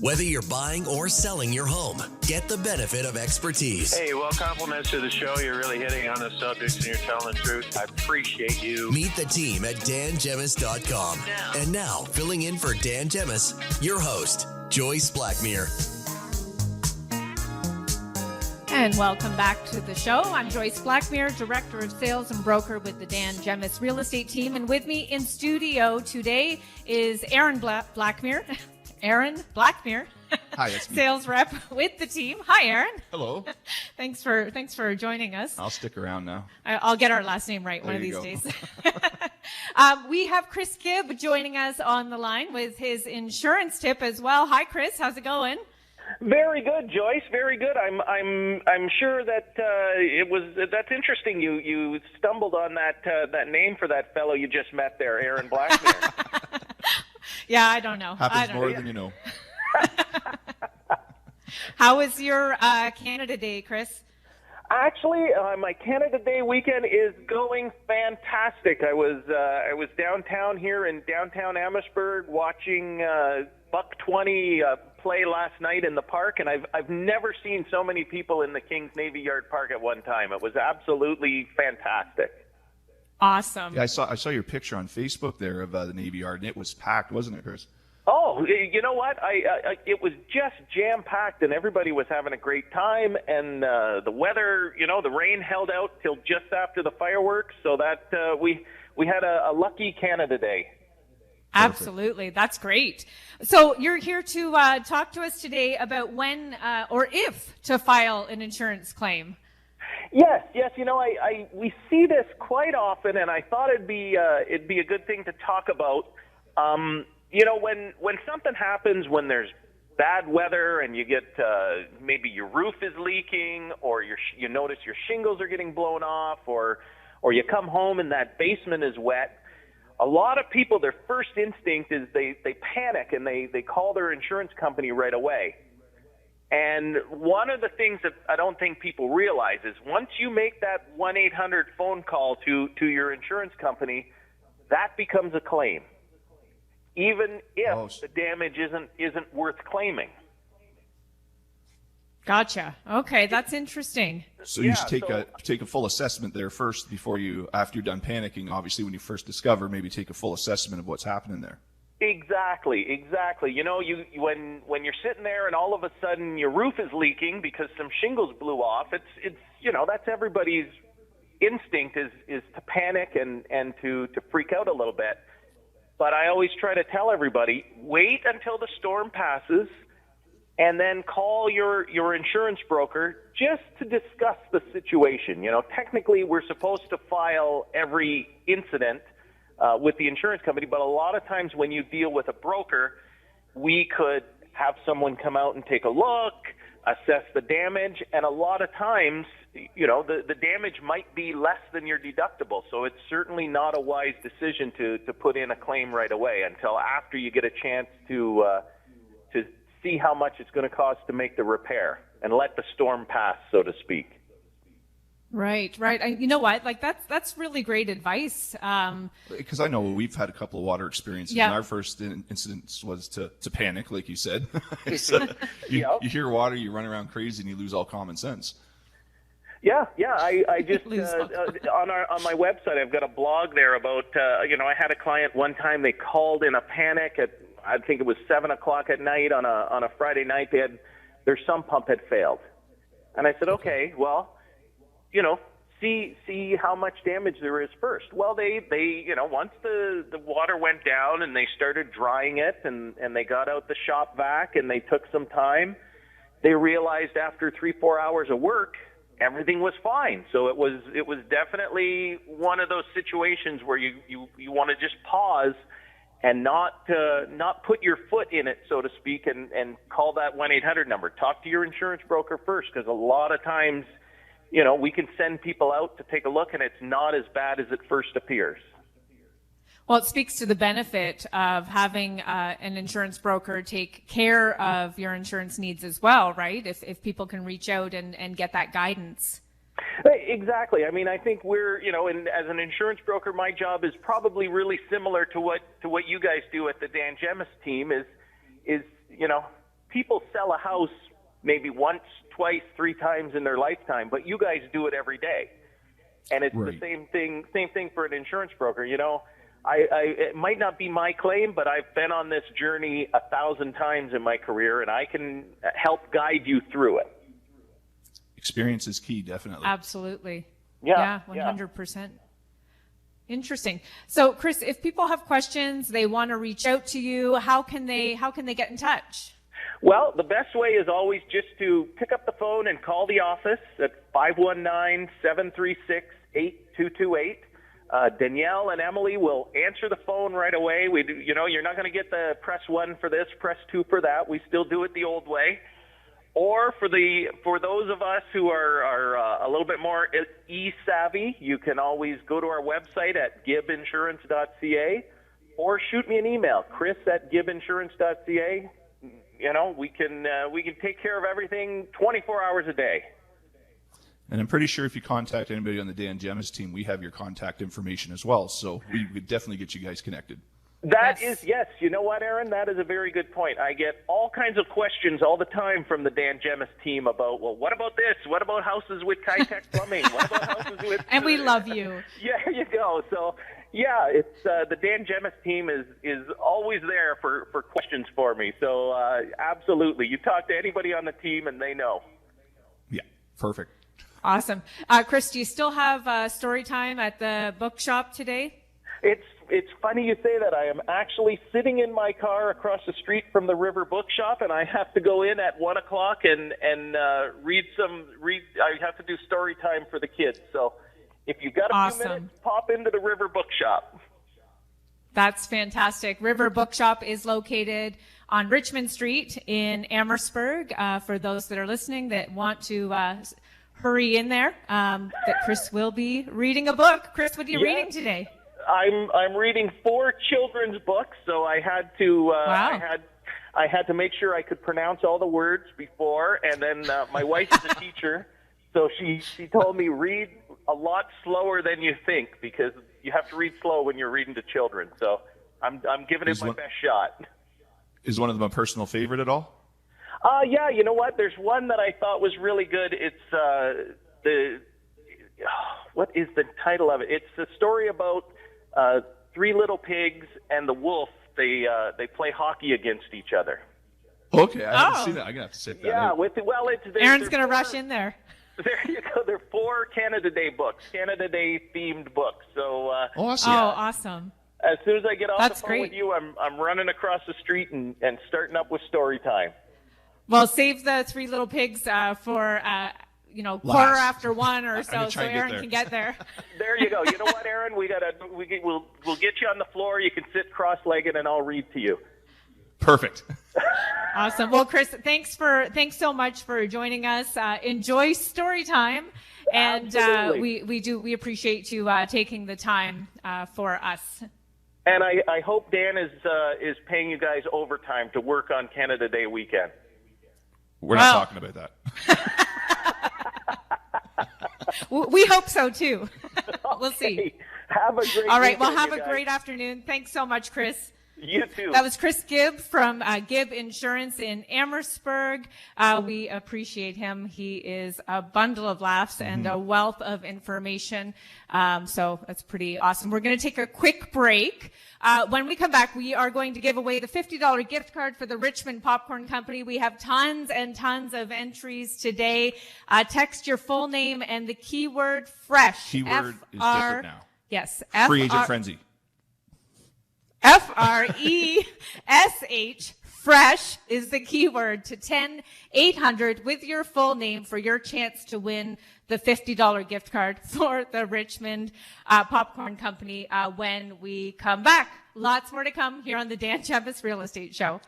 Whether you're buying or selling your home, get the benefit of expertise. Hey, well, compliments to the show. You're really hitting on the subjects and you're telling the truth. I appreciate you. Meet the team at dangemis.com. And now, filling in for Dan Gemis, your host, Joyce Blackmere. And welcome back to the show. I'm Joyce Blackmere, Director of Sales and Broker with the Dan Gemis Real Estate Team. And with me in studio today is Aaron Blackmere. Aaron Blackmere. Hi, it's me. Sales rep with the team. Hi, Aaron. Hello. Thanks for joining us. I'll stick around now. I'll get our last name right one of these days. We have Chris Gibb joining us on the line with his insurance tip as well. Hi, Chris. How's it going? Very good, Joyce. Very good. I'm sure that that's interesting. You stumbled on that name for that fellow you just met there, Aaron Blackmere. Yeah, I don't know. Happens more than you know. How was your Canada Day, Chris? Actually, my Canada Day weekend is going fantastic. I was downtown here in downtown Amherstburg watching Buck 20 play last night in the park, and I've never seen so many people in the Kings Navy Yard Park at one time. It was absolutely fantastic. Awesome. Yeah, I saw your picture on Facebook there of the Navy Yard, and it was packed, wasn't it, Chris? Oh, you know what? It was just jam-packed, and everybody was having a great time. And the weather, the rain held out till just after the fireworks, so that we had a lucky Canada Day. Absolutely. That's great. So you're here to talk to us today about when or if to file an insurance claim. Yes. We see this quite often, and I thought it'd be a good thing to talk about. When something happens, when there's bad weather and you get maybe your roof is leaking, or you notice your shingles are getting blown off, or you come home and that basement is wet. A lot of people, their first instinct is they panic and they call their insurance company right away. And one of the things that I don't think people realize is once you make that 1-800 phone call to your insurance company, that becomes a claim, even if the damage isn't worth claiming. Gotcha. Okay, that's interesting. So you should take a full assessment there first after you're done panicking. Obviously, when you first discover, maybe take a full assessment of what's happening there. Exactly. When you're sitting there and all of a sudden your roof is leaking because some shingles blew off, it's that's everybody's instinct is to panic and to freak out a little bit. But I always try to tell everybody, wait until the storm passes and then call your insurance broker just to discuss the situation. Technically we're supposed to file every incident with the insurance company, but a lot of times when you deal with a broker, we could have someone come out and take a look, assess the damage, and a lot of times, the damage might be less than your deductible, so it's certainly not a wise decision to put in a claim right away until after you get a chance to see how much it's going to cost to make the repair and let the storm pass, so to speak. Right. You know what? That's really great advice. Because I know we've had a couple of water experiences, and our first incident was to panic, like you said. So you hear water, you run around crazy, and you lose all common sense. Yeah. I just on my website, I've got a blog there about I had a client one time. They called in a panic at I think it was 7:00 at night on a Friday night. Their sump pump had failed, and I said, okay, well, see how much damage there is first. Well, they once the water went down and they started drying it and they got out the shop vac and they took some time, they realized after 3-4 hours of work, everything was fine. So it was definitely one of those situations where you want to just pause and not put your foot in it, so to speak, and call that 1-800 number. Talk to your insurance broker first, because a lot of times, we can send people out to take a look, and it's not as bad as it first appears. Well, it speaks to the benefit of having an insurance broker take care of your insurance needs as well, right? If people can reach out and get that guidance. Exactly. I mean, I think we're, and as an insurance broker, my job is probably really similar to what you guys do at the Dan Gemis team is people sell a house maybe once, twice, 3 times in their lifetime, but you guys do it every day. And it's Right. the same thing for an insurance broker. You know, it might not be my claim, but I've been on this journey 1,000 times in my career, and I can help guide you through it. Experience is key, definitely. Absolutely. Yeah, 100%. Interesting. So, Chris, if people have questions, they want to reach out to you, how can they get in touch? Well, the best way is always just to pick up the phone and call the office at 519-736-8228. Danielle and Emily will answer the phone right away. You're not going to get the press 1 for this, press 2 for that. We still do it the old way. Or for those of us who are a little bit more e-savvy, you can always go to our website at gibbinsurance.ca or shoot me an email, chris@gibbinsurance.ca. You know, we can take care of everything 24 hours a day. And I'm pretty sure if you contact anybody on the Dan Gemis team, we have your contact information as well. So we would definitely get you guys connected. Yes. You know what, Aaron? That is a very good point. I get all kinds of questions all the time from the Dan Gemis team about, well, what about this? What about houses with Kitech plumbing? What about houses with... And we love you. Yeah, there you go. So, yeah, it's the Dan Gemis team is always there for questions for me. So, absolutely. You talk to anybody on the team and they know. Yeah, perfect. Awesome. Chris, do you still have story time at the bookshop today? It's funny you say that. I am actually sitting in my car across the street from the River Bookshop, and I have to go in at 1:00 and read. I have to do story time for the kids. So if you've got a few minutes, pop into the River Bookshop. That's fantastic. River Bookshop is located on Richmond Street in Amherstburg. For those that are listening that want to hurry in there, that Chris will be reading a book. Chris, what are you reading today? I'm reading 4 children's books, so I had to Wow. I had to make sure I could pronounce all the words before, and then my wife is a teacher, so she told me read a lot slower than you think, because you have to read slow when you're reading to children. So I'm giving it my best shot. Is one of them a personal favorite at all? Yeah, you know what? There's one that I thought was really good. It's what is the title of it? It's a story about 3 little pigs and the wolf. They play hockey against each other. Okay, I haven't seen that. I'm gonna have to sit that out. Aaron's going to rush in there. There you go. There are 4 Canada Day books, Canada Day themed books. So Awesome. Oh, awesome. as soon as I get off That's the phone great. with you, I'm running across the street and starting up with story time. Well, save the 3 little pigs for quarter after 1 or so Aaron can get there. There you go. You know what, Aaron? We'll get you on the floor. You can sit cross-legged, and I'll read to you. Perfect. Awesome. Well, Chris, thanks so much for joining us. Enjoy story time, and we appreciate you taking the time for us. And I hope Dan is paying you guys overtime to work on Canada Day weekend. We're not talking about that. We hope so too. We'll see. Have a great All right. Well, weekend, have a guys. great afternoon. Thanks so much, Chris. You too. That was Chris Gibb from Gibb Insurance in Amherstburg. We appreciate him. He is a bundle of laughs and a wealth of information. So that's pretty awesome. We're going to take a quick break. When we come back, we are going to give away the $50 gift card for the Richmond Popcorn Company. We have tons and tons of entries today. Text your full name and the keyword fresh. Keyword is different now. Yes. Free agent frenzy. FRESH, fresh is the keyword to 10-800 with your full name for your chance to win the $50 gift card for the Richmond Popcorn Company when we come back. Lots more to come here on the Dan Gemis Real Estate Show.